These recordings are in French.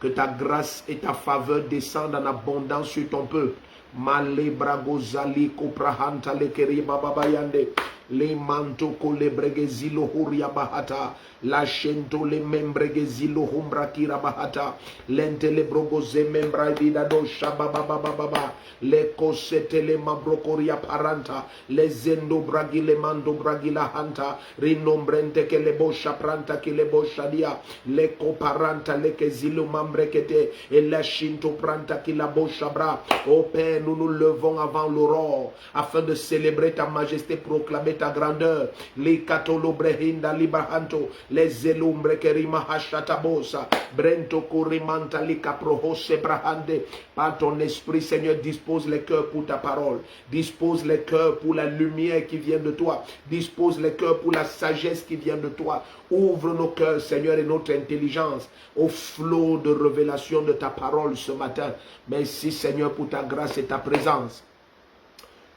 Que ta grâce et ta faveur descendent en abondance sur ton peuple. Male bragozali koprahanta lekeri bababayande. Le manto ko le bregezilo huria bahata. La shento le membregezilo humbrakira bahata. Lente le brogoze membra vidado shabababababa. Le kosete le mabrokoria paranta. Le zendo bragi le mando bragi la hanta. Rinombrente ke le bosha pranta ke le bosha dia. Le koparanta le kezilo mambrekete. Et la shinto pranta ki la bosha bra. Ô Père, nous nous levons avant l'aurore afin de célébrer ta majesté, proclamer ta grandeur. Les katolobrehinda libahanto, les elumbre kerima hashatabosa, brento korimanta likaprohose brahande. Par ton esprit, Seigneur, dispose les cœurs pour ta parole. Dispose les cœurs pour la lumière qui vient de toi. Dispose les cœurs pour la sagesse qui vient de toi. Ouvre nos cœurs, Seigneur, et notre intelligence au flot de révélation de ta parole ce matin. Merci, Seigneur, pour ta grâce et ta présence.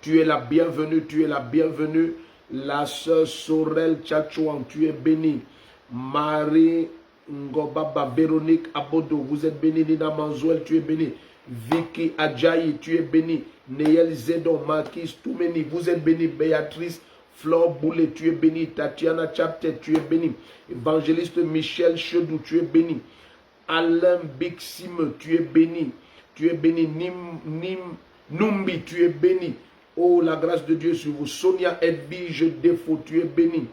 Tu es la bienvenue, tu es la bienvenue. La sœur Sorel Tchatchouan, tu es bénie. Marie Ngobaba, Véronique Abodo, vous êtes bénie. Nina Manzouel, tu es bénie. Vicky Adjaï, tu es bénie. Neyel Zedon, Marquis Toumeni, vous êtes bénie. Béatrice Flore Boulet, tu es bénie. Tatiana Chaptet, tu es bénie. Évangéliste Michel Chedou, tu es bénie. Alain Bixime, tu es béni. Tu es béni. Numbi, tu es béni. Oh, la grâce de Dieu sur vous. Sonia Edwige Défaut, tu es béni.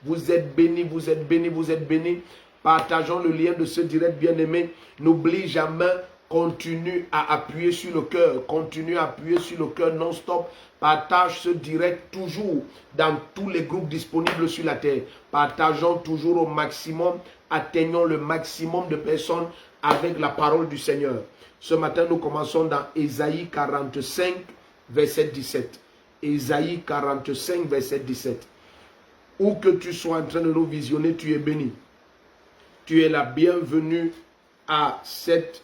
Vous êtes béni, vous êtes béni, vous êtes béni. Partageons le lien de ce direct bien-aimé. N'oublie jamais, continue à appuyer sur le cœur. Continue à appuyer sur le cœur non-stop. Partage ce direct toujours dans tous les groupes disponibles sur la terre. Partageons toujours au maximum. Atteignons le maximum de personnes avec la parole du Seigneur. Ce matin, nous commençons dans Ésaïe 45, verset 17. Ésaïe 45, verset 17. Où que tu sois en train de nous visionner, tu es béni. Tu es la bienvenue à cette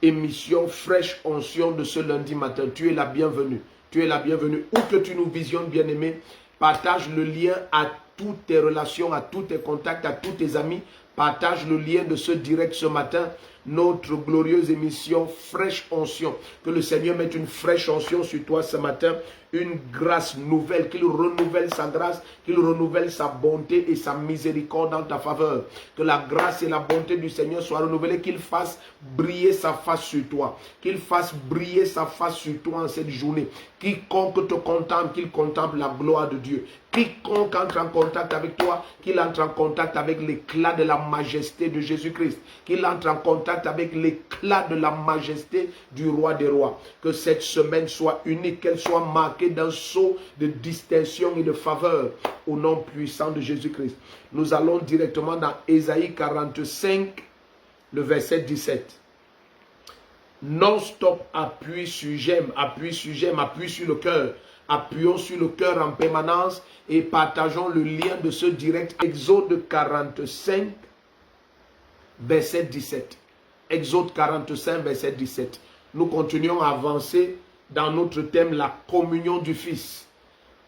émission fraîche onction de ce lundi matin. Tu es la bienvenue. Tu es la bienvenue. Où que tu nous visionnes, bien-aimé, partage le lien à toutes tes relations, à tous tes contacts, à tous tes amis. Partage le lien de ce direct ce matin. Notre glorieuse émission fraîche onction. Que le Seigneur mette une fraîche onction sur toi ce matin. Une grâce nouvelle, qu'il renouvelle sa grâce, qu'il renouvelle sa bonté et sa miséricorde dans ta faveur. Que la grâce et la bonté du Seigneur soient renouvelées, qu'il fasse briller sa face sur toi. Qu'il fasse briller sa face sur toi en cette journée. Quiconque te contemple, qu'il contemple la gloire de Dieu. Quiconque entre en contact avec toi, qu'il entre en contact avec l'éclat de la majesté de Jésus-Christ. Qu'il entre en contact avec l'éclat de la majesté du roi des rois. Que cette semaine soit unique, qu'elle soit marquée d'un sceau de distinction et de faveur au nom puissant de Jésus-Christ. Nous allons directement dans Ésaïe 45, le verset 17. Non-stop, appuie sur j'aime, appuie sur j'aime, appuie sur le cœur. Appuyons sur le cœur en permanence et partageons le lien de ce direct. Exode 45, verset 17. Exode 45, verset 17. Nous continuons à avancer dans notre thème, la communion du Fils.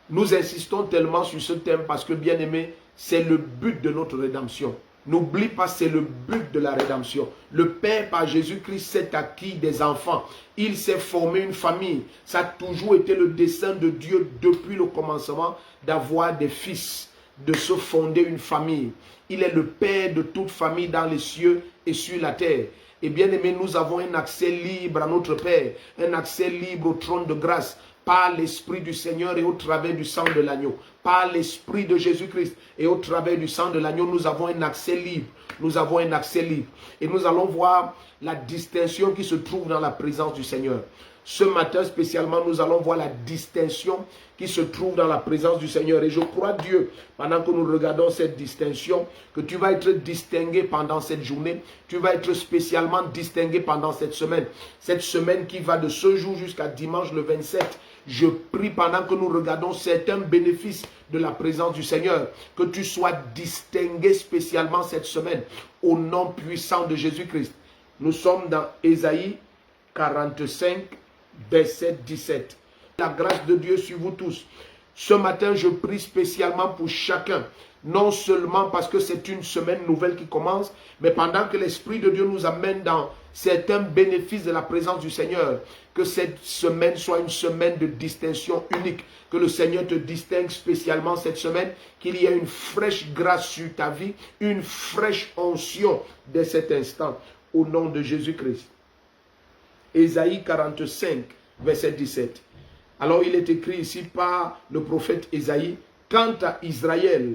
Nous insistons tellement sur ce thème parce que, bien aimé, c'est le but de notre rédemption. N'oublie pas, c'est le but de la rédemption. Le Père, par Jésus-Christ, s'est acquis des enfants. Il s'est formé une famille. Ça a toujours été le dessein de Dieu depuis le commencement d'avoir des fils, de se fonder une famille. Il est le Père de toute famille dans les cieux et sur la terre. Et bien aimé, nous avons un accès libre à notre Père, un accès libre au trône de grâce, par l'Esprit du Seigneur et au travers du sang de l'agneau. Par l'Esprit de Jésus-Christ et au travers du sang de l'agneau, nous avons un accès libre. Nous avons un accès libre. Et nous allons voir la distinction qui se trouve dans la présence du Seigneur. Ce matin spécialement, nous allons voir la distinction qui se trouve dans la présence du Seigneur. Et je crois, Dieu, pendant que nous regardons cette distinction, que tu vas être distingué pendant cette journée. Tu vas être spécialement distingué pendant cette semaine. Cette semaine qui va de ce jour jusqu'à dimanche le 27. Je prie pendant que nous regardons certains bénéfices de la présence du Seigneur, que tu sois distingué spécialement cette semaine au nom puissant de Jésus-Christ. Nous sommes dans Ésaïe 45, verset 17. La grâce de Dieu sur vous tous. Ce matin, je prie spécialement pour chacun. Non seulement parce que c'est une semaine nouvelle qui commence, mais pendant que l'Esprit de Dieu nous amène dans certains bénéfices de la présence du Seigneur, que cette semaine soit une semaine de distinction unique, que le Seigneur te distingue spécialement cette semaine, qu'il y ait une fraîche grâce sur ta vie, une fraîche onction dès cet instant, au nom de Jésus-Christ. Ésaïe 45, verset 17. Alors il est écrit ici par le prophète Ésaïe, quant à Israël,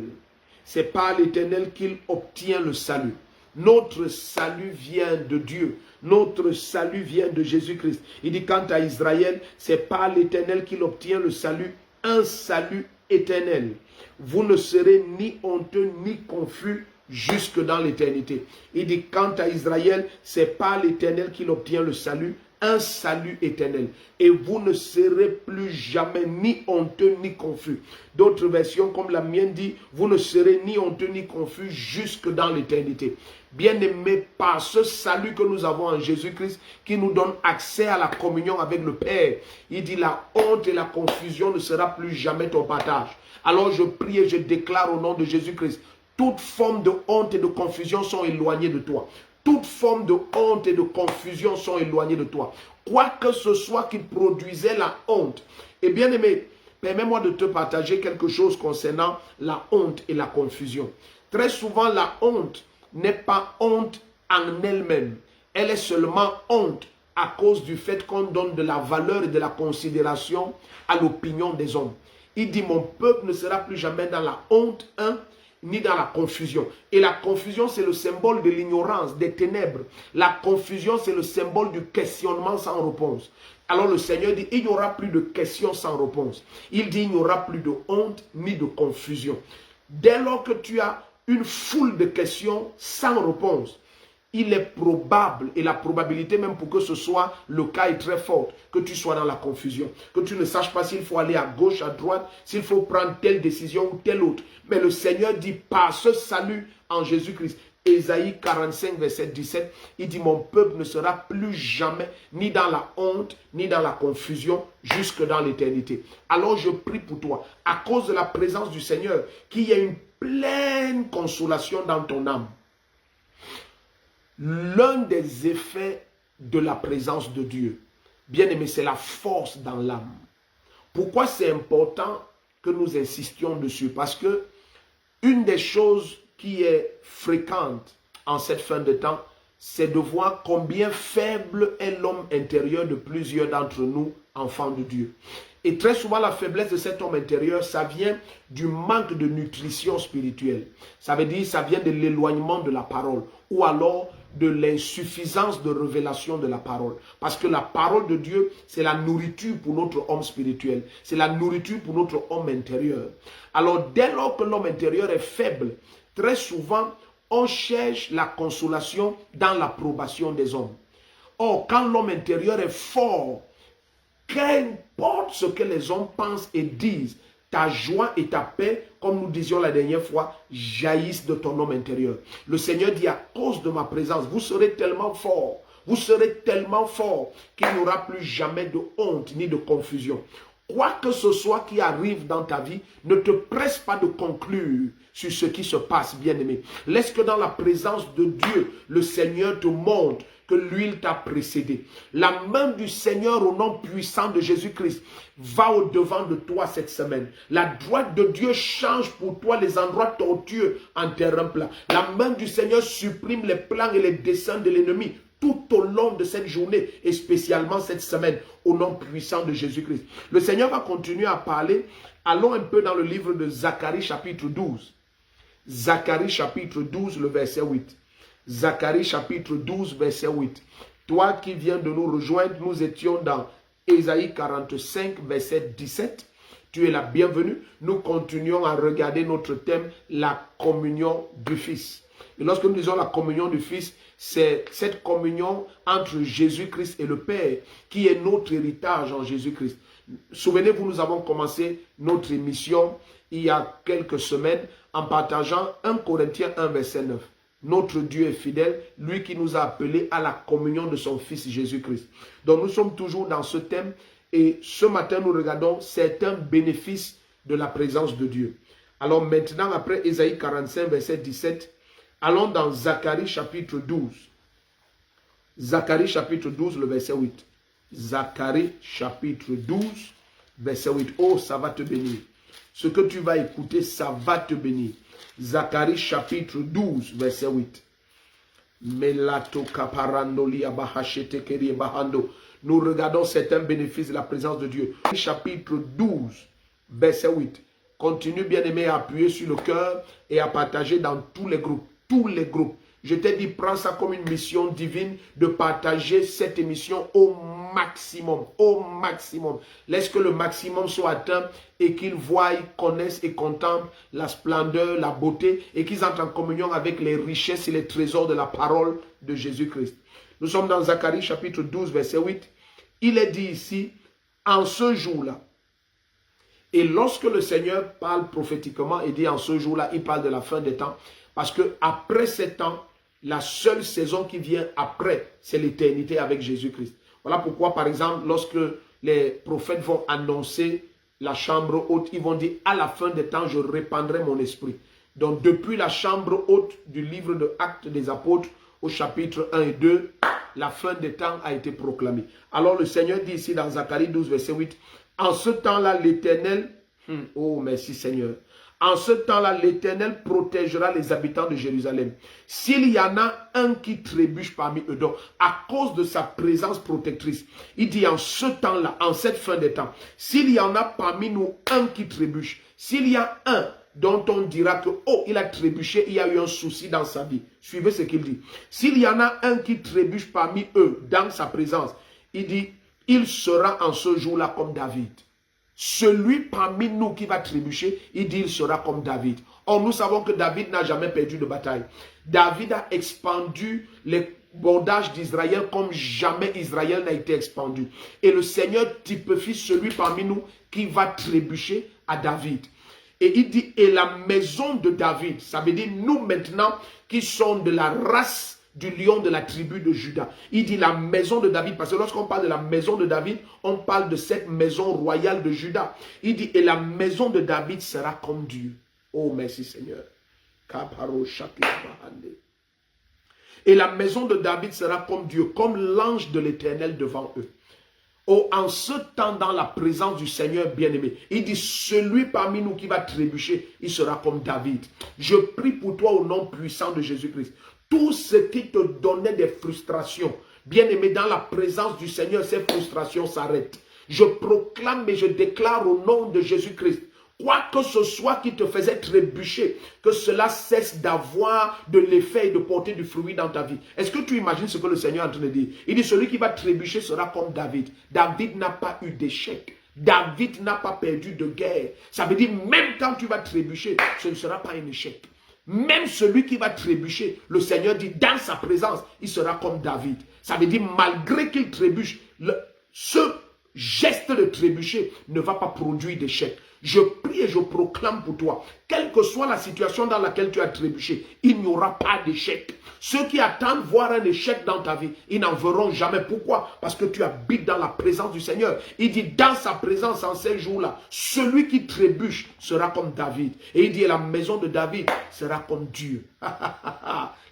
c'est par l'Éternel qu'il obtient le salut. Notre salut vient de Dieu. Notre salut vient de Jésus-Christ. Il dit, quant à Israël, c'est par l'Éternel qu'il obtient le salut, un salut éternel. Vous ne serez ni honteux ni confus jusque dans l'éternité. Il dit, quant à Israël, c'est par l'Éternel qu'il obtient le salut, un salut éternel. Et vous ne serez plus jamais ni honteux ni confus. D'autres versions comme la mienne dit, vous ne serez ni honteux ni confus jusque dans l'éternité. Bien-aimés, par ce salut que nous avons en Jésus-Christ, qui nous donne accès à la communion avec le Père, il dit la honte et la confusion ne sera plus jamais ton partage. Alors je prie et je déclare au nom de Jésus-Christ, toute forme de honte et de confusion sont éloignées de toi. Toute forme de honte et de confusion sont éloignées de toi. Quoi que ce soit qui produisait la honte. Et bien aimé, permets-moi de te partager quelque chose concernant la honte et la confusion. Très souvent, la honte n'est pas honte en elle-même. Elle est seulement honte à cause du fait qu'on donne de la valeur et de la considération à l'opinion des hommes. Il dit, mon peuple ne sera plus jamais dans la honte, ni dans la confusion. Et la confusion, c'est le symbole de l'ignorance, des ténèbres. La confusion, c'est le symbole du questionnement sans réponse. Alors le Seigneur dit, il n'y aura plus de questions sans réponse. Il dit, il n'y aura plus de honte ni de confusion. Dès lors que tu as une foule de questions sans réponse, il est probable, et la probabilité même pour que ce soit le cas est très forte, que tu sois dans la confusion, que tu ne saches pas s'il faut aller à gauche, à droite, s'il faut prendre telle décision ou telle autre. Mais le Seigneur dit, par ce salut en Jésus-Christ, Ésaïe 45, verset 17, il dit, mon peuple ne sera plus jamais ni dans la honte, ni dans la confusion, jusque dans l'éternité. Alors je prie pour toi, à cause de la présence du Seigneur, qu'il y ait une pleine consolation dans ton âme. L'un des effets de la présence de Dieu, bien aimé, c'est la force dans l'âme. Pourquoi c'est important que nous insistions dessus? Parce que une des choses qui est fréquente en cette fin de temps, c'est de voir combien faible est l'homme intérieur de plusieurs d'entre nous, enfants de Dieu. Et très souvent, la faiblesse de cet homme intérieur, ça vient du manque de nutrition spirituelle. Ça veut dire, ça vient de l'éloignement de la parole. Ou alors de l'insuffisance de révélation de la parole. Parce que la parole de Dieu, c'est la nourriture pour notre homme spirituel. C'est la nourriture pour notre homme intérieur. Alors, dès lors que l'homme intérieur est faible, très souvent, on cherche la consolation dans l'approbation des hommes. Or, quand l'homme intérieur est fort, qu'importe ce que les hommes pensent et disent, ta joie et ta paix, comme nous disions la dernière fois, jaillissent de ton homme intérieur. Le Seigneur dit, à cause de ma présence, vous serez tellement forts, qu'il n'y aura plus jamais de honte ni de confusion. Quoi que ce soit qui arrive dans ta vie, ne te presse pas de conclure sur ce qui se passe, bien-aimé. Laisse que dans la présence de Dieu, le Seigneur te montre que l'huile t'a précédé. La main du Seigneur au nom puissant de Jésus-Christ va au-devant de toi cette semaine. La droite de Dieu change pour toi les endroits tortueux en terrain plat. La main du Seigneur supprime les plans et les desseins de l'ennemi tout au long de cette journée et spécialement cette semaine au nom puissant de Jésus-Christ. Le Seigneur va continuer à parler. Allons un peu dans le livre de Zacharie chapitre 12. Zacharie chapitre 12, le verset 8. Zacharie chapitre 12, verset 8. Toi qui viens de nous rejoindre, nous étions dans Ésaïe 45, verset 17. Tu es la bienvenue. Nous continuons à regarder notre thème, la communion du Fils. Et lorsque nous disons la communion du Fils, c'est cette communion entre Jésus-Christ et le Père qui est notre héritage en Jésus-Christ. Souvenez-vous, nous avons commencé notre émission il y a quelques semaines en partageant 1 Corinthiens 1, verset 9. Notre Dieu est fidèle, lui qui nous a appelés à la communion de son Fils Jésus-Christ. Donc nous sommes toujours dans ce thème et ce matin nous regardons certains bénéfices de la présence de Dieu. Alors maintenant, après Ésaïe 45, verset 17, allons dans Zacharie chapitre 12. Zacharie chapitre 12, le verset 8. Zacharie chapitre 12, verset 8. Oh, ça va te bénir. Ce que tu vas écouter, ça va te bénir. Zacharie chapitre 12, verset 8. Nous regardons certains bénéfices de la présence de Dieu. Chapitre 12, verset 8. Continue, bien-aimé, à appuyer sur le cœur et à partager dans tous les groupes. Tous les groupes. Je t'ai dit, prends ça comme une mission divine de partager cette émission au maximum. Au maximum. Laisse que le maximum soit atteint et qu'ils voient, connaissent et contemplent la splendeur, la beauté et qu'ils entrent en communion avec les richesses et les trésors de la parole de Jésus-Christ. Nous sommes dans Zacharie chapitre 12, verset 8. Il est dit ici, en ce jour-là, et lorsque le Seigneur parle prophétiquement, il dit en ce jour-là, il parle de la fin des temps, parce que après ces temps, la seule saison qui vient après, c'est l'éternité avec Jésus-Christ. Voilà pourquoi, par exemple, lorsque les prophètes vont annoncer la chambre haute, ils vont dire, à la fin des temps, je répandrai mon esprit. Donc, depuis la chambre haute du livre de Actes des Apôtres, au chapitre 1 et 2, la fin des temps a été proclamée. Alors, le Seigneur dit ici dans Zacharie 12, verset 8, en ce temps-là, l'Éternel, oh merci Seigneur, en ce temps-là, l'Éternel protégera les habitants de Jérusalem. S'il y en a un qui trébuche parmi eux, donc à cause de sa présence protectrice, il dit en ce temps-là, en cette fin des temps, s'il y en a parmi nous un qui trébuche, s'il y a un dont on dira que, oh, il a trébuché, il y a eu un souci dans sa vie. Suivez ce qu'il dit. S'il y en a un qui trébuche parmi eux, dans sa présence, il dit, il sera en ce jour-là comme David. Celui parmi nous qui va trébucher, il dit, il sera comme David. Or, nous savons que David n'a jamais perdu de bataille. David a expandu les bondages d'Israël comme jamais Israël n'a été expandu. Et le Seigneur typifie celui parmi nous qui va trébucher à David. Et il dit, et la maison de David, ça veut dire nous maintenant qui sommes de la race du lion de la tribu de Juda. Il dit la maison de David, parce que lorsqu'on parle de la maison de David, on parle de cette maison royale de Juda. Il dit, et la maison de David sera comme Dieu. Oh, merci Seigneur. Et la maison de David sera comme Dieu, comme l'ange de l'Éternel devant eux. Oh, en ce temps, dans la présence du Seigneur bien-aimé, il dit, celui parmi nous qui va trébucher, il sera comme David. Je prie pour toi au nom puissant de Jésus-Christ. Tout ce qui te donnait des frustrations, bien-aimé, dans la présence du Seigneur, ces frustrations s'arrêtent. Je proclame et je déclare au nom de Jésus-Christ, quoi que ce soit qui te faisait trébucher, que cela cesse d'avoir de l'effet et de porter du fruit dans ta vie. Est-ce que tu imagines ce que le Seigneur est en train de dire? Il dit, celui qui va trébucher sera comme David. David n'a pas eu d'échec. David n'a pas perdu de guerre. Ça veut dire, même quand tu vas trébucher, ce ne sera pas un échec. Même celui qui va trébucher, le Seigneur dit, dans sa présence, il sera comme David. Ça veut dire, malgré qu'il trébuche, ce geste de trébucher ne va pas produire d'échec. Je prie et je proclame pour toi, quelle que soit la situation dans laquelle tu as trébuché, il n'y aura pas d'échec. Ceux qui attendent voir un échec dans ta vie, ils n'en verront jamais. Pourquoi? Parce que tu habites dans la présence du Seigneur. Il dit, dans sa présence en ces jours-là, celui qui trébuche sera comme David. Et il dit, la maison de David sera comme Dieu.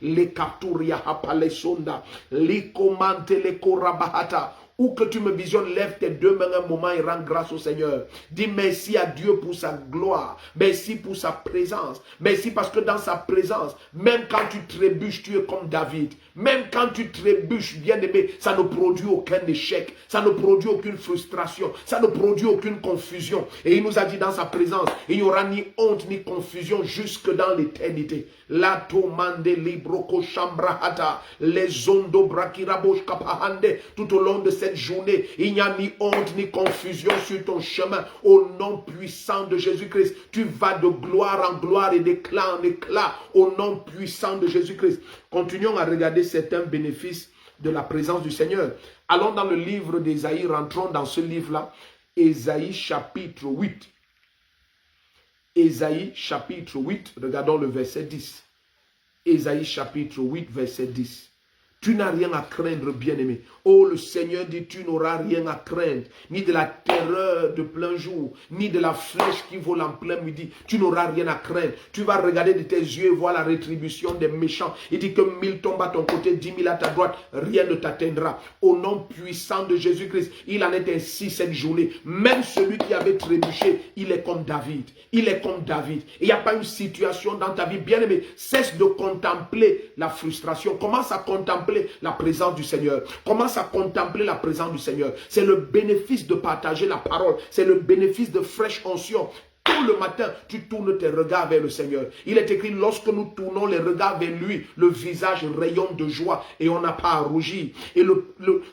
Les katuria hapale sonda, les komante les korabahata. Où que tu me visionnes, lève tes deux mains un moment et rends grâce au Seigneur. Dis merci à Dieu pour sa gloire. Merci pour sa présence. Merci parce que dans sa présence, même quand tu trébuches, tu es comme David. Même quand tu trébuches, bien-aimé, ça ne produit aucun échec. Ça ne produit aucune frustration. Ça ne produit aucune confusion. Et il nous a dit dans sa présence, il n'y aura ni honte ni confusion jusque dans l'éternité. La tomande libroko chambrahata, les ondo brakirabosh kapahande, tout au long de cette journée, il n'y a ni honte ni confusion sur ton chemin. Au nom puissant de Jésus-Christ, tu vas de gloire en gloire et d'éclat en éclat. Au nom puissant de Jésus-Christ. Continuons à regarder certains bénéfices de la présence du Seigneur. Allons dans le livre d'Ésaïe, rentrons dans ce livre-là. Ésaïe chapitre 8. Ésaïe chapitre 8, regardons le verset 10. Ésaïe chapitre 8, verset 10. Tu n'as rien à craindre, bien-aimé. Oh, le Seigneur dit, tu n'auras rien à craindre, ni de la terreur de plein jour, ni de la flèche qui vole en plein midi. Tu n'auras rien à craindre. Tu vas regarder de tes yeux et voir la rétribution des méchants. Il dit que 1000 tombent à ton côté, 10 000 à ta droite, rien ne t'atteindra. Au nom puissant de Jésus-Christ, il en est ainsi cette journée. Même celui qui avait trébuché, il est comme David. Il est comme David. Il n'y a pas une situation dans ta vie, bien-aimé. Cesse de contempler la frustration. Commence à contempler la présence du Seigneur. Commence à contempler la présence du Seigneur. C'est le bénéfice de partager la parole. C'est le bénéfice de fraîche onction. Tout le matin, tu tournes tes regards vers le Seigneur. Il est écrit, lorsque nous tournons les regards vers lui, le visage rayonne de joie et on n'a pas à rougir. Et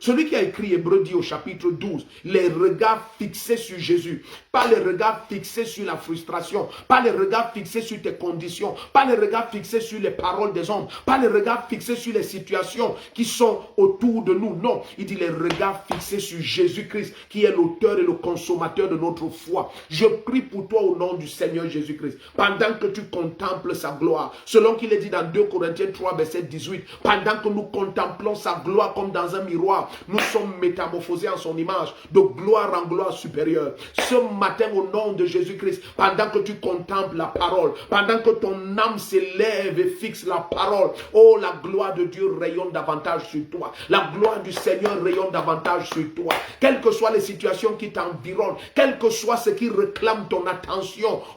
celui qui a écrit Hébreux dit au chapitre 12, les regards fixés sur Jésus, pas les regards fixés sur la frustration, pas les regards fixés sur tes conditions, pas les regards fixés sur les paroles des hommes, pas les regards fixés sur les situations qui sont autour de nous. Non, il dit les regards fixés sur Jésus-Christ, qui est l'auteur et le consommateur de notre foi. Je prie pour toi au nom du Seigneur Jésus-Christ, pendant que tu contemples sa gloire, selon qu'il est dit dans 2 Corinthiens 3, verset 18, pendant que nous contemplons sa gloire comme dans un miroir, nous sommes métamorphosés en son image, de gloire en gloire supérieure. Ce matin, au nom de Jésus-Christ, pendant que tu contemples la parole, pendant que ton âme s'élève et fixe la parole, oh, la gloire de Dieu rayonne davantage sur toi, la gloire du Seigneur rayonne davantage sur toi, quelles que soient les situations qui t'environnent, quel que soit ce qui réclame ton attention.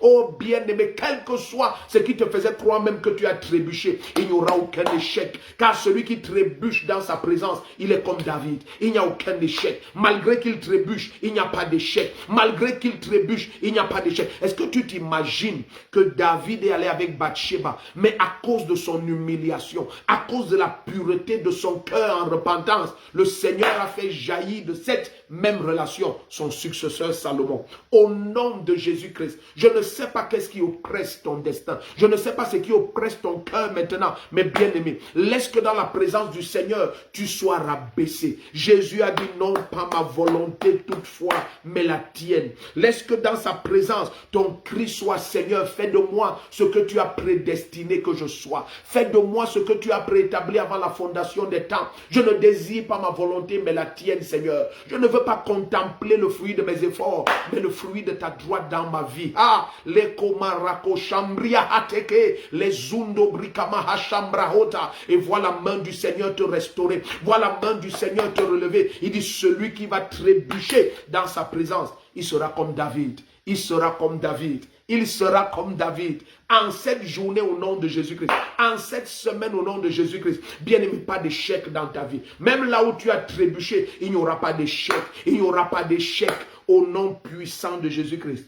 Oh bien-aimé, quel que soit ce qui te faisait croire même que tu as trébuché, il n'y aura aucun échec. Car celui qui trébuche dans sa présence, il est comme David. Il n'y a aucun échec. Malgré qu'il trébuche, il n'y a pas d'échec. Malgré qu'il trébuche, il n'y a pas d'échec. Est-ce que tu t'imagines que David est allé avec Bathsheba, mais à cause de son humiliation, à cause de la pureté de son cœur en repentance, le Seigneur a fait jaillir de cette même relation son successeur Salomon. Au nom de Jésus-Christ, je ne sais pas qu'est-ce qui oppresse ton destin. Je ne sais pas ce qui oppresse ton cœur maintenant. Mais bien aimé, laisse que dans la présence du Seigneur, tu sois rabaissé. Jésus a dit non, pas ma volonté toutefois, mais la tienne. Laisse que dans sa présence, ton cri soit Seigneur, fais de moi ce que tu as prédestiné que je sois. Fais de moi ce que tu as préétabli avant la fondation des temps. Je ne désire pas ma volonté, mais la tienne, Seigneur. Je ne veux pas contempler le fruit de mes efforts, mais le fruit de ta droite dans ma vie. Ah, les komarako chambria ateke, les zundo brikama hachambrahota. Et vois la main du Seigneur te restaurer. Vois la main du Seigneur te relever. Il dit, celui qui va trébucher dans sa présence, il sera comme David. Il sera comme David. Il sera comme David. En cette journée au nom de Jésus-Christ, en cette semaine au nom de Jésus-Christ, bien aimé, pas d'échec dans ta vie. Même là où tu as trébuché, il n'y aura pas d'échec. Il n'y aura pas d'échec au nom puissant de Jésus-Christ.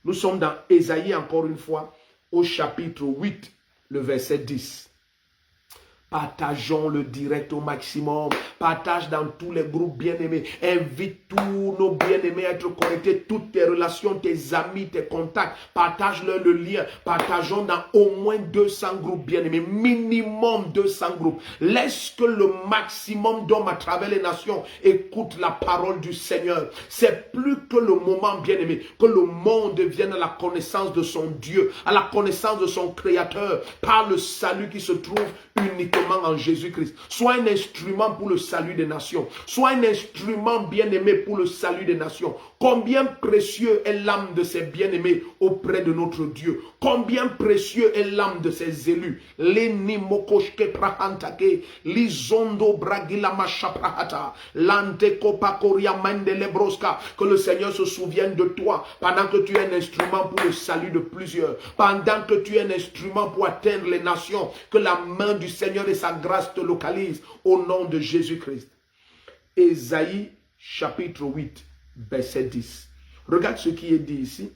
Nous sommes dans Ésaïe encore une fois, au chapitre 8, le verset 10. Partageons le direct au maximum. Partage dans tous les groupes bien-aimés. Invite tous nos bien-aimés à être connectés. Toutes tes relations, tes amis, tes contacts. Partage-leur le lien. Partageons dans au moins 200 groupes bien-aimés. Minimum 200 groupes. Laisse que le maximum d'hommes à travers les nations écoutent la parole du Seigneur. C'est plus que le moment bien-aimé. Que le monde vienne à la connaissance de son Dieu. À la connaissance de son Créateur. Par le salut qui se trouve uniquement en Jésus-Christ. Sois un instrument pour le salut des nations. Sois un instrument bien-aimé pour le salut des nations. Combien précieux est l'âme de ces bien-aimés auprès de notre Dieu. Combien précieux est l'âme de ces élus. Que le Seigneur se souvienne de toi pendant que tu es un instrument pour le salut de plusieurs. Pendant que tu es un instrument pour atteindre les nations. Que la main du Seigneur et sa grâce te localisent au nom de Jésus-Christ. Ésaïe chapitre 8, verset 10. Regarde ce qui est dit ici.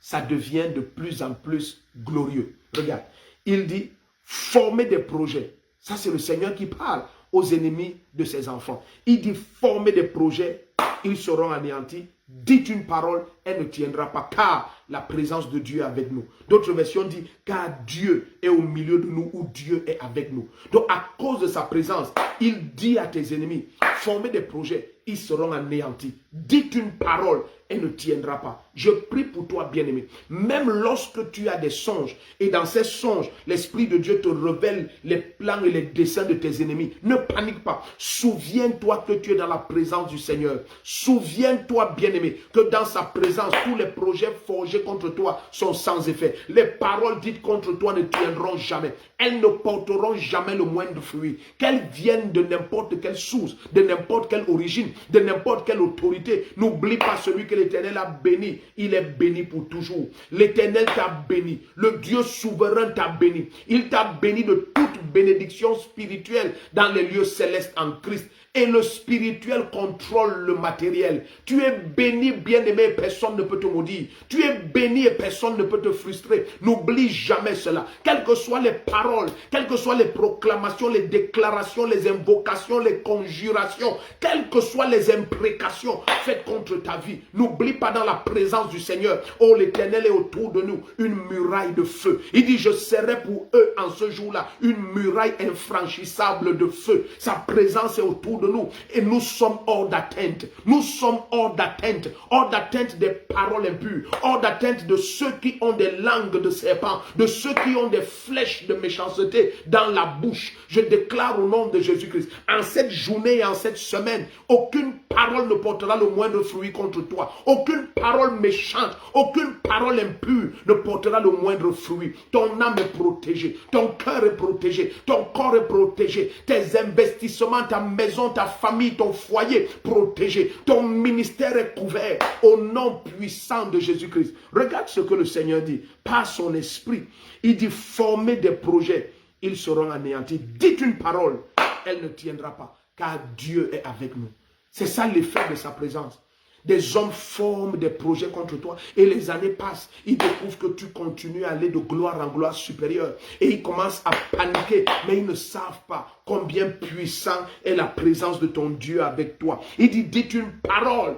Ça devient de plus en plus glorieux. Regarde. Il dit, former des projets. Ça, c'est le Seigneur qui parle aux ennemis de ses enfants. Il dit, former des projets, ils seront anéantis. Dites une parole, elle ne tiendra pas. Car la présence de Dieu est avec nous. D'autres versions disent, car Dieu est au milieu de nous ou Dieu est avec nous. Donc à cause de sa présence, il dit à tes ennemis, formez des projets, ils seront anéantis. Dites une parole, elle ne tiendra pas. Je prie pour toi, bien-aimé. Même lorsque tu as des songes, et dans ces songes, l'Esprit de Dieu te révèle les plans et les desseins de tes ennemis. Ne panique pas. Souviens-toi que tu es dans la présence du Seigneur. Souviens-toi, bien-aimé, que dans sa présence, tous les projets forgés contre toi sont sans effet. Les paroles dites contre toi ne tiendront jamais. Elles ne porteront jamais le moindre fruit. Qu'elles viennent de n'importe quelle source, de n'importe quelle origine, de n'importe quelle autorité. N'oublie pas celui que l'Éternel a béni. Il est béni pour toujours. L'Éternel t'a béni. Le Dieu souverain t'a béni. Il t'a béni de toute bénédiction spirituelle dans les lieux célestes en Christ. Et le spirituel contrôle le matériel. Tu es béni, bien-aimé, et personne ne peut te maudire. Tu es béni et personne ne peut te frustrer. N'oublie jamais cela. Quelles que soient les paroles, quelles que soient les proclamations, les déclarations, les invocations, les conjurations, quelles que soient les imprécations faites contre ta vie, n'oublie pas dans la présence du Seigneur. Oh, l'Éternel est autour de nous, une muraille de feu. Il dit, je serai pour eux en ce jour-là une muraille infranchissable de feu. Sa présence est autour de nous et nous sommes hors d'atteinte. Nous sommes hors d'atteinte des paroles impures, hors d'atteinte de ceux qui ont des langues de serpent, de ceux qui ont des flèches de méchanceté dans la bouche. Je déclare au nom de Jésus-Christ, en cette journée et en cette semaine, aucune parole ne portera le moindre fruit contre toi. Aucune parole méchante, aucune parole impure ne portera le moindre fruit. Ton âme est protégée, ton cœur est protégé, ton corps est protégé, tes investissements, ta maison, ta famille, ton foyer protégé, ton ministère est couvert au nom puissant de Jésus-Christ. Regarde ce que le Seigneur dit, par son esprit. Il dit, formez des projets, ils seront anéantis. Dites une parole, elle ne tiendra pas, car Dieu est avec nous. C'est ça l'effet de sa présence. Des hommes forment des projets contre toi et les années passent. Ils découvrent que tu continues à aller de gloire en gloire supérieure. Et ils commencent à paniquer, mais ils ne savent pas combien puissant est la présence de ton Dieu avec toi. Il dit, dites une parole,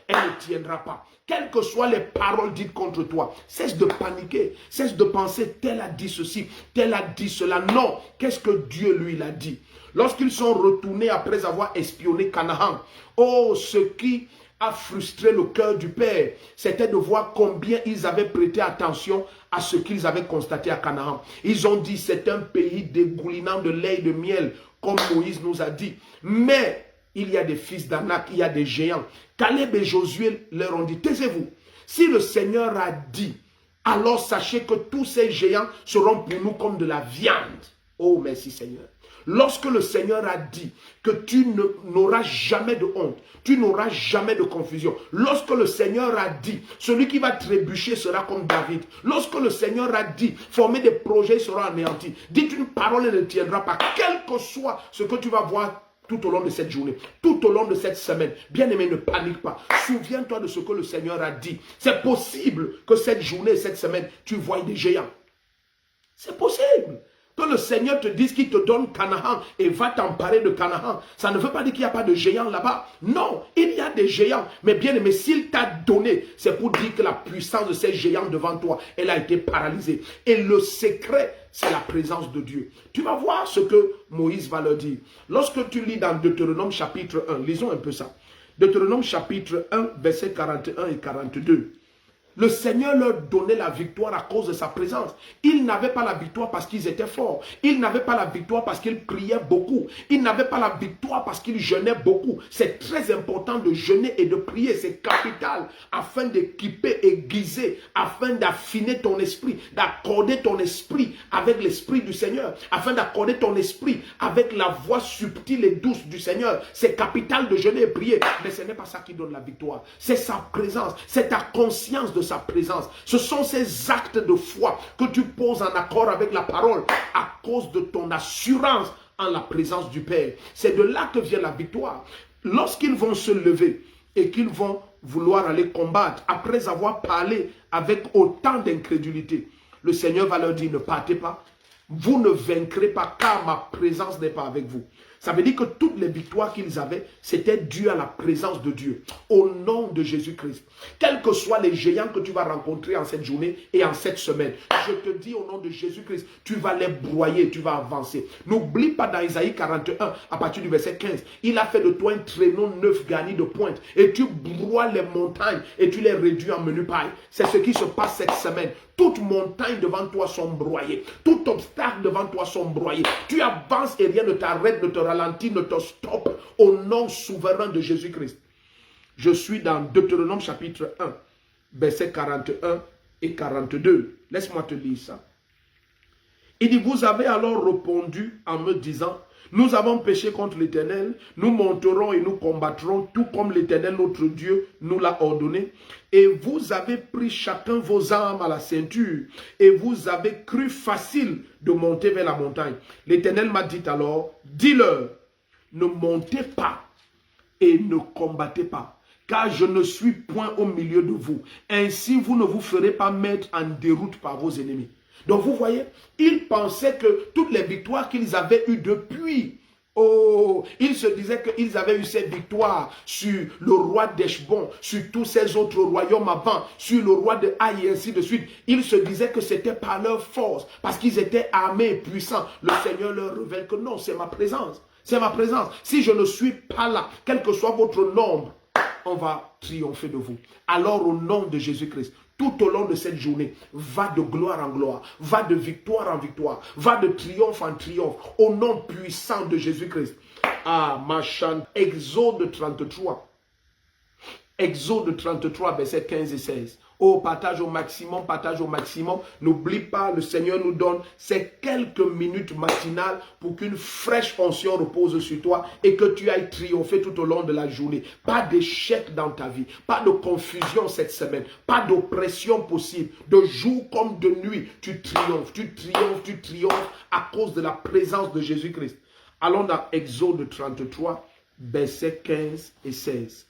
elle ne tiendra pas. Quelles que soient les paroles dites contre toi, cesse de paniquer, cesse de penser, tel a dit ceci, tel a dit cela. Non, qu'est-ce que Dieu lui l'a dit? Lorsqu'ils sont retournés après avoir espionné Canaan, oh, ce qui a frustré le cœur du Père, c'était de voir combien ils avaient prêté attention à ce qu'ils avaient constaté à Canaan. Ils ont dit, c'est un pays dégoulinant de lait et de miel, comme Moïse nous a dit. Mais il y a des fils d'Anak, il y a des géants. Caleb et Josué leur ont dit, taisez-vous. Si le Seigneur a dit, alors sachez que tous ces géants seront pour nous comme de la viande. Oh, merci Seigneur. Lorsque le Seigneur a dit que tu n'auras jamais de honte, tu n'auras jamais de confusion. Lorsque le Seigneur a dit, celui qui va trébucher sera comme David. Lorsque le Seigneur a dit, former des projets sera anéanti. Dites une parole et ne tiendra pas. Quel que soit ce que tu vas voir tout au long de cette journée, tout au long de cette semaine. Bien-aimé, ne panique pas. Souviens-toi de ce que le Seigneur a dit. C'est possible que cette journée, cette semaine, tu voies des géants. C'est possible. Que le Seigneur te dise qu'il te donne Canaan et va t'emparer de Canaan. Ça ne veut pas dire qu'il n'y a pas de géants là-bas. Non, il y a des géants. Mais bien aimé, s'il t'a donné, c'est pour dire que la puissance de ces géants devant toi, elle a été paralysée. Et le secret, c'est la présence de Dieu. Tu vas voir ce que Moïse va leur dire. Lorsque tu lis dans Deutéronome chapitre 1, lisons un peu ça. Deutéronome chapitre 1, versets 41 et 42. Le Seigneur leur donnait la victoire à cause de sa présence. Ils n'avaient pas la victoire parce qu'ils étaient forts. Ils n'avaient pas la victoire parce qu'ils priaient beaucoup. Ils n'avaient pas la victoire parce qu'ils jeûnaient beaucoup. C'est très important de jeûner et de prier. C'est capital afin d'équiper, aiguiser, afin d'affiner ton esprit, d'accorder ton esprit avec l'esprit du Seigneur, afin d'accorder ton esprit avec la voix subtile et douce du Seigneur. C'est capital de jeûner et prier. Mais ce n'est pas ça qui donne la victoire. C'est sa présence. C'est ta conscience de sa présence. Ce sont ces actes de foi que tu poses en accord avec la parole à cause de ton assurance en la présence du Père. C'est de là que vient la victoire. Lorsqu'ils vont se lever et qu'ils vont vouloir aller combattre, après avoir parlé avec autant d'incrédulité, le Seigneur va leur dire, ne partez pas, Vous ne vaincrez pas car ma présence n'est pas avec vous. Ça veut dire que toutes les victoires qu'ils avaient, c'était dû à la présence de Dieu. Au nom de Jésus-Christ. Quels que soient les géants que tu vas rencontrer en cette journée et en cette semaine, je te dis au nom de Jésus-Christ, tu vas les broyer, tu vas avancer. N'oublie pas dans Isaïe 41, à partir du verset 15, il a fait de toi un traîneau neuf garni de pointe. Et tu broies les montagnes et tu les réduis en menu paille. C'est ce qui se passe cette semaine. Toutes montagnes devant toi sont broyées. Tout obstacle devant toi sont broyés. Tu avances et rien ne t'arrête, ne te ralentit, ne te stoppe. Au nom souverain de Jésus-Christ. Je suis dans Deutéronome chapitre 1, versets 41 et 42. Laisse-moi te lire ça. Il dit, vous avez alors répondu en me disant, nous avons péché contre l'Éternel, nous monterons et nous combattrons, tout comme l'Éternel notre Dieu nous l'a ordonné. Et vous avez pris chacun vos armes à la ceinture, et vous avez cru facile de monter vers la montagne. L'Éternel m'a dit alors, dis-leur, ne montez pas et ne combattez pas, car je ne suis point au milieu de vous. Ainsi, vous ne vous ferez pas mettre en déroute par vos ennemis. Donc vous voyez, ils pensaient que toutes les victoires qu'ils avaient eues depuis, ils se disaient qu'ils avaient eu ces victoires sur le roi d'Eshbon, sur tous ces autres royaumes avant, sur le roi de Haï et ainsi de suite. Ils se disaient que c'était par leur force, parce qu'ils étaient armés et puissants. Le Seigneur leur révèle que non, c'est ma présence. C'est ma présence. Si je ne suis pas là, quel que soit votre nombre, on va triompher de vous. Alors au nom de Jésus-Christ, tout au long de cette journée, va de gloire en gloire, va de victoire en victoire, va de triomphe en triomphe, au nom puissant de Jésus-Christ. Ah, ma chante, Exode 33. Exode 33, versets 15 et 16. Oh, partage au maximum, partage au maximum. N'oublie pas, le Seigneur nous donne ces quelques minutes matinales pour qu'une fraîche onction repose sur toi et que tu ailles triompher tout au long de la journée. Pas d'échec dans ta vie, pas de confusion cette semaine, pas d'oppression possible. De jour comme de nuit, tu triomphes, tu triomphes, tu triomphes à cause de la présence de Jésus-Christ. Allons dans Exode 33, versets 15 et 16.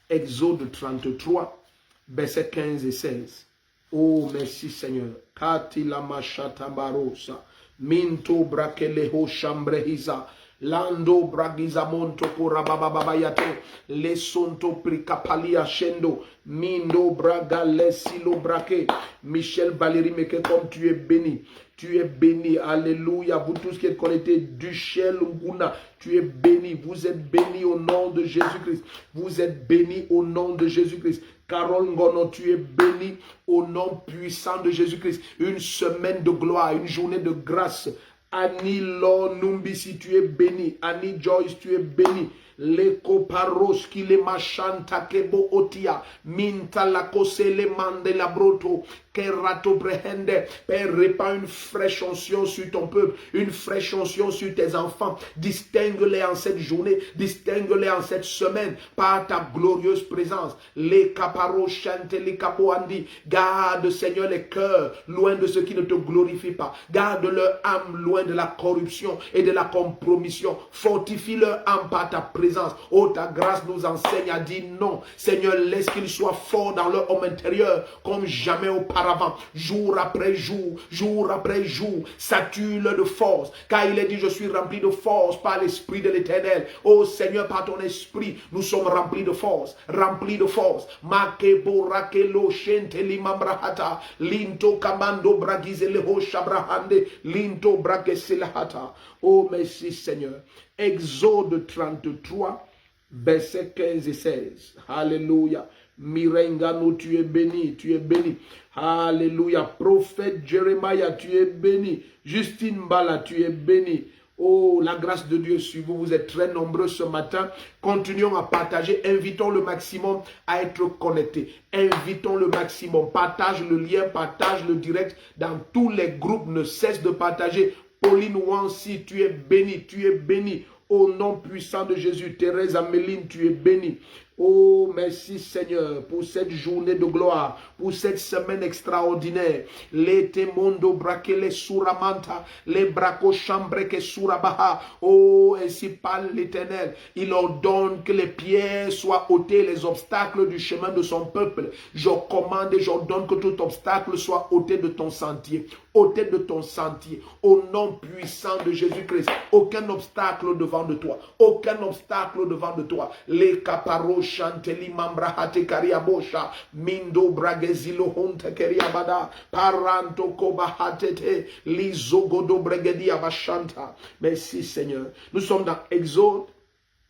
Exode 33, versets 15 et 16. Oh, merci Seigneur. Katila machata barosa. Minto brakeleho chambrehiza. Lando bragiza monto korabababayate. Lesonto prikapalia shendo. Mindo braga lesilo brake. Michel Valérie Meke, comme tu es béni. Tu es béni, alléluia. Vous tous qui êtes connectés, Duchel Nguna, tu es béni. Vous êtes béni au nom de Jésus-Christ. Vous êtes béni au nom de Jésus-Christ. Carole Ngono, tu es béni au nom puissant de Jésus-Christ. Une semaine de gloire, une journée de grâce. Annie Lo Numbisi, tu es béni. Annie Joyce, tu es béni. Leko paros ki le machanta kebo otia minta la kose le mande la broto kerato brehende. Père, répand une fraîche onction sur ton peuple, une fraîche onction sur tes enfants. Distingue-les en cette journée, distingue-les en cette semaine par ta glorieuse présence. Les caparos chante les capoandi. Garde, Seigneur, les cœurs loin de ce qui ne te glorifie pas. Garde leur âme loin de la corruption et de la compromission. Fortifie leur âme par ta présence. Oh, ta grâce nous enseigne à dire non. Seigneur, laisse qu'ils soient forts dans leur homme intérieur comme jamais auparavant. Jour après jour, jour après jour, sature-le de force. Car il est dit, je suis rempli de force par l'Esprit de l'Éternel. Oh Seigneur, par ton Esprit, nous sommes remplis de force. Remplis de force. Makebo rakelo shenteli mambrahata. Linto kamando bragizeleho shabrahande. Linto brageselahata. Oh, merci Seigneur. Exode 33, versets 15 et 16. Alléluia. Mirengano, tu es béni, tu es béni. Alléluia. Prophète Jérémie, tu es béni. Justine Bala, tu es béni. Oh, la grâce de Dieu sur vous. Vous êtes très nombreux ce matin. Continuons à partager. Invitons le maximum à être connectés. Invitons le maximum. Partage le lien, partage le direct. Dans tous les groupes, ne cesse de partager. Pauline Wansi, tu es béni, tu es béni. Au nom puissant de Jésus. Thérèse Améline, tu es béni. Oh, merci Seigneur pour cette journée de gloire, pour cette semaine extraordinaire. Les temondo brakele suramanta, les braco chambreke surabaha. Oh, ainsi parle l'Éternel. Il ordonne que les pierres soient ôtées, les obstacles du chemin de son peuple. Je commande et j'ordonne que tout obstacle soit ôté de ton sentier. Ôté de ton sentier. Au nom puissant de Jésus-Christ. Aucun obstacle devant de toi. Aucun obstacle devant de toi. Les caparos chanteli mambra hate kariabosha. Mindo bragezilo honte keriabada. Paranto koba hatete. Lizogodo bregedi abashanta. Merci Seigneur. Nous sommes dans Exode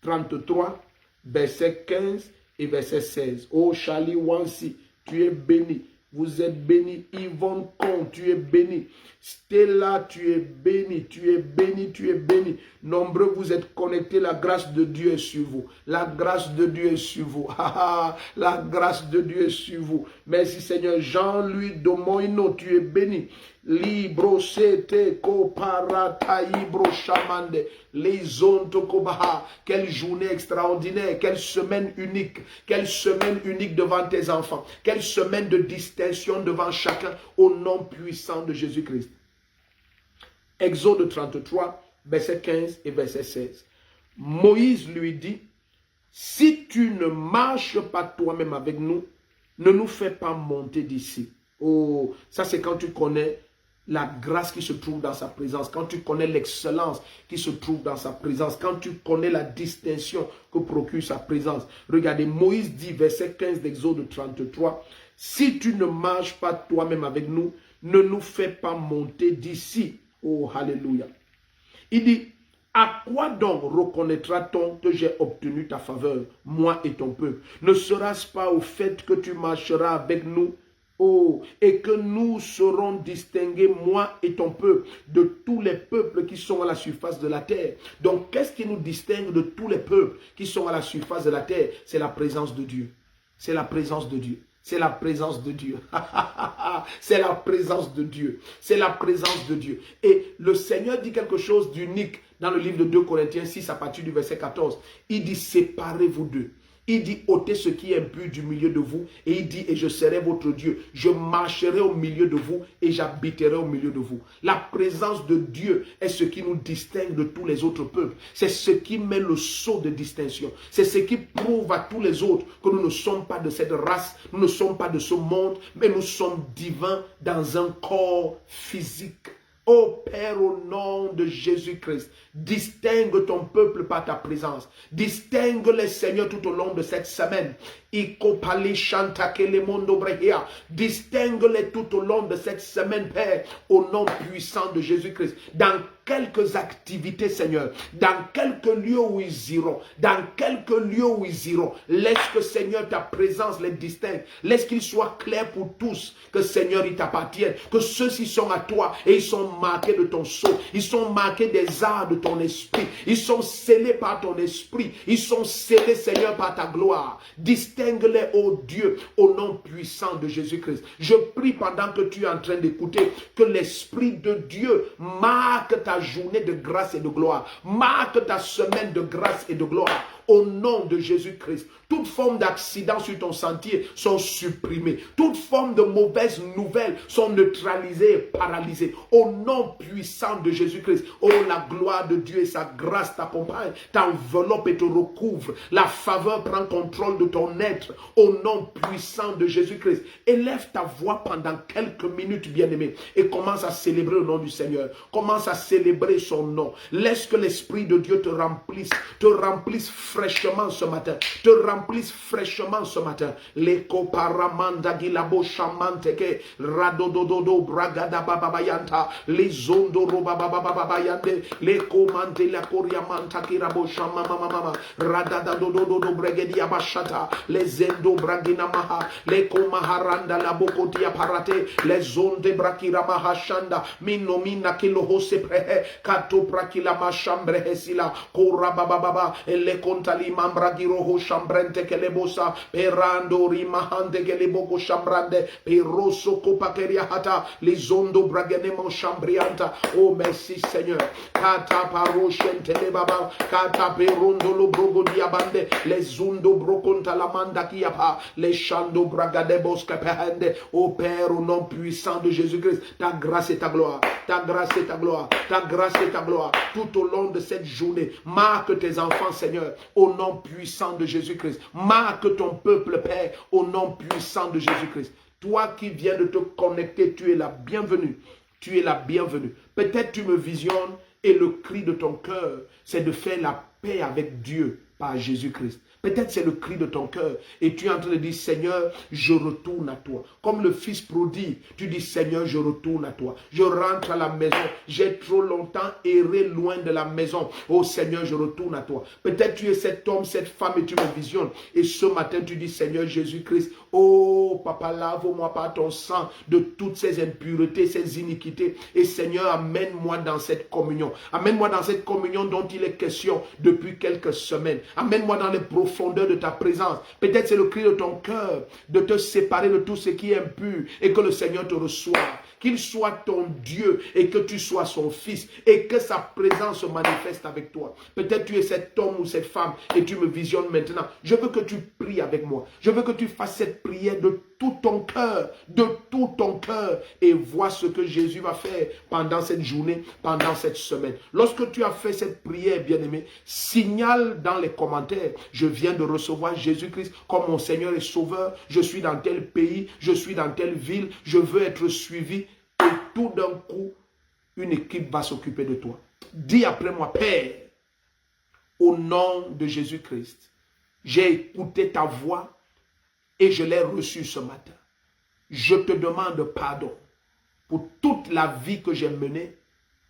33, verset 15 et verset 16. Oh Charlie Wansi, tu es béni. Vous êtes béni. Yvonne Con, tu es béni. Stella, tu es béni. Tu es béni, tu es béni. Nombreux, vous êtes connectés. La grâce de Dieu est sur vous. La grâce de Dieu est sur vous. La grâce de Dieu est sur vous. Merci Seigneur. Jean-Louis Domoino, tu es béni. Libro sete ko parata ibro chamande les zonto kobaha. Quelle journée extraordinaire, quelle semaine unique devant tes enfants, quelle semaine de distinction devant chacun au nom puissant de Jésus-Christ. Exode 33, verset 15 et verset 16. Moïse lui dit, si tu ne marches pas toi-même avec nous, ne nous fais pas monter d'ici. Oh, ça c'est quand tu connais la grâce qui se trouve dans sa présence, quand tu connais l'excellence qui se trouve dans sa présence, quand tu connais la distinction que procure sa présence. Regardez, Moïse dit, verset 15 d'Exode 33, « Si tu ne marches pas toi-même avec nous, ne nous fais pas monter d'ici. » Oh, alléluia. Il dit, « À quoi donc reconnaîtra-t-on que j'ai obtenu ta faveur, moi et ton peuple? Ne sera-ce pas au fait que tu marcheras avec nous, oh, et que nous serons distingués, moi et ton peuple, de tous les peuples qui sont à la surface de la terre. » Donc, qu'est-ce qui nous distingue de tous les peuples qui sont à la surface de la terre? C'est la présence de Dieu. C'est la présence de Dieu. C'est la présence de Dieu. C'est la présence de Dieu. C'est la présence de Dieu. Et le Seigneur dit quelque chose d'unique dans le livre de 2 Corinthiens 6 à partir du verset 14. Il dit, séparez-vous d'eux. Il dit, ôtez ce qui est impur du milieu de vous. Et il dit, et je serai votre Dieu. Je marcherai au milieu de vous et j'habiterai au milieu de vous. La présence de Dieu est ce qui nous distingue de tous les autres peuples. C'est ce qui met le sceau de distinction. C'est ce qui prouve à tous les autres que nous ne sommes pas de cette race, nous ne sommes pas de ce monde, mais nous sommes divins dans un corps physique. Ô Père, au nom de Jésus-Christ, distingue ton peuple par ta présence. Distingue les Seigneurs tout au long de cette semaine. Distingue-les tout au long de cette semaine, Père, au nom puissant de Jésus-Christ. Dans quelques activités, Seigneur, dans quelques lieux où ils iront, laisse que, Seigneur, ta présence les distingue. Laisse qu'il soit clair pour tous que, Seigneur, ils t'appartiennent, que ceux-ci sont à toi et ils sont marqués de ton sceau, ils sont marqués des arts de ton esprit, ils sont scellés par ton esprit, ils sont scellés, Seigneur, par ta gloire. Distingue-les, ô Dieu, au nom puissant de Jésus-Christ. Je prie pendant que tu es en train d'écouter, que l'Esprit de Dieu marque ta journée de grâce et de gloire, marque ta semaine de grâce et de gloire. Au nom de Jésus-Christ, toute forme d'accident sur ton sentier sont supprimées. Toute forme de mauvaises nouvelles sont neutralisées et paralysées. Au nom puissant de Jésus-Christ, oh, la gloire de Dieu et sa grâce t'accompagnent, t'enveloppe et te recouvre. La faveur prend contrôle de ton être. Au nom puissant de Jésus-Christ, élève ta voix pendant quelques minutes, bien-aimé, et commence à célébrer le nom du Seigneur. Commence à célébrer son nom. Laisse que l'Esprit de Dieu te remplisse fraîchement ce matin, te remplisse fraîchement ce matin. Leko paramanda gilabo chamanteke radodododo bragada bababayanta les zondo roba bababayande leko mante la koria manta kirabo chamama mama radada dododo bregedi abashata les endo bragina maha, les komaharanda la bokotia parate, les onde brakira maha shanda, minomina kiloho seprehe, kato prakila machambre hesila, kora bababa, le kontali mambragiroho chambrente kelebosa, perando rimahande keleboko chambrande, peroso kopakeria hata, les ondo braganemo chambrianta. Oh merci Seigneur, kata paro shentele baba, kata perondo lo brogo diabande, les undo broconta la manda kiapa, les chando bragadebos kapehende. Oh Père, au nom puissant de Jésus-Christ, ta grâce et ta gloire, ta grâce et ta gloire, ta grâce et ta gloire, tout au long de cette journée, marque tes enfants Seigneur, au nom puissant de Jésus-Christ, marque ton peuple Père, au nom puissant de Jésus-Christ. Toi qui viens de te connecter, tu es la bienvenue. Tu es la bienvenue. Peut-être tu me visionnes et le cri de ton cœur, c'est de faire la paix avec Dieu par Jésus-Christ. Peut-être c'est le cri de ton cœur et tu es en train de dire Seigneur, je retourne à toi. Comme le fils prodigue, tu dis Seigneur, je retourne à toi. Je rentre à la maison. J'ai trop longtemps erré loin de la maison. Oh Seigneur, je retourne à toi. Peut-être tu es cet homme, cette femme et tu me visionnes. Et ce matin, tu dis Seigneur Jésus-Christ, oh Papa, lave-moi par ton sang de toutes ces impuretés, ces iniquités. Et Seigneur, amène-moi dans cette communion. Amène-moi dans cette communion dont il est question depuis quelques semaines. Amène-moi dans les profondeurs de ta présence. Peut-être c'est le cri de ton cœur de te séparer de tout ce qui est impur et que le Seigneur te reçoive. Qu'il soit ton Dieu et que tu sois son fils et que sa présence se manifeste avec toi. Peut-être tu es cet homme ou cette femme et tu me visionnes maintenant. Je veux que tu pries avec moi. Je veux que tu fasses cette prière de tout ton cœur et vois ce que Jésus va faire pendant cette journée, pendant cette semaine. Lorsque tu as fait cette prière, bien-aimé, signale dans les commentaires, je viens de recevoir Jésus-Christ comme mon Seigneur et Sauveur, je suis dans tel pays, je suis dans telle ville, je veux être suivi et tout d'un coup, une équipe va s'occuper de toi. Dis après moi, Père, au nom de Jésus-Christ, j'ai écouté ta voix et je l'ai reçue ce matin. Je te demande pardon pour toute la vie que j'ai menée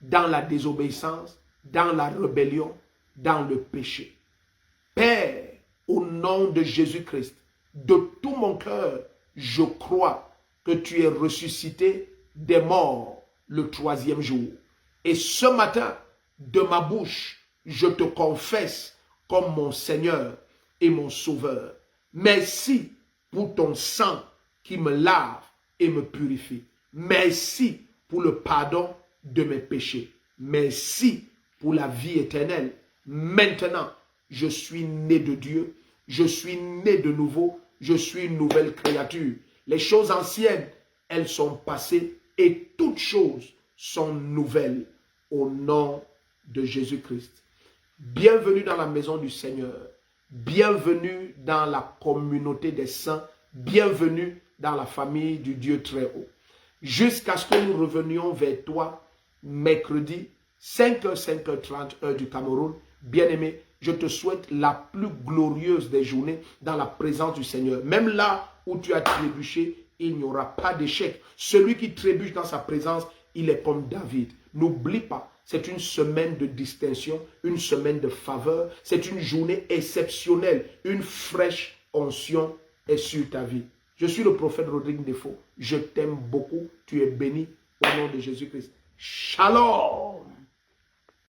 dans la désobéissance, dans la rébellion, dans le péché. Père, au nom de Jésus-Christ, de tout mon cœur, je crois que tu es ressuscité des morts le 3e jour. Et ce matin, de ma bouche, je te confesse comme mon Seigneur et mon Sauveur. Merci pour ton sang qui me lave et me purifie. Merci pour le pardon de mes péchés. Merci pour la vie éternelle. Maintenant, je suis né de Dieu. Je suis né de nouveau. Je suis une nouvelle créature. Les choses anciennes, elles sont passées et toutes choses sont nouvelles au nom de Jésus-Christ. Bienvenue dans la maison du Seigneur. Bienvenue dans la communauté des saints. Bienvenue dans la famille du Dieu très haut. Jusqu'à ce que nous revenions vers toi mercredi 5h, 5h30 heure du Cameroun. Bien-aimé, je te souhaite la plus glorieuse des journées dans la présence du Seigneur. Même là où tu as trébuché, il n'y aura pas d'échec. Celui qui trébuche dans sa présence, il est comme David. N'oublie pas, c'est une semaine de distinction, une semaine de faveur. C'est une journée exceptionnelle. Une fraîche onction est sur ta vie. Je suis le prophète Rodrigue Defo. Je t'aime beaucoup. Tu es béni au nom de Jésus-Christ. Shalom.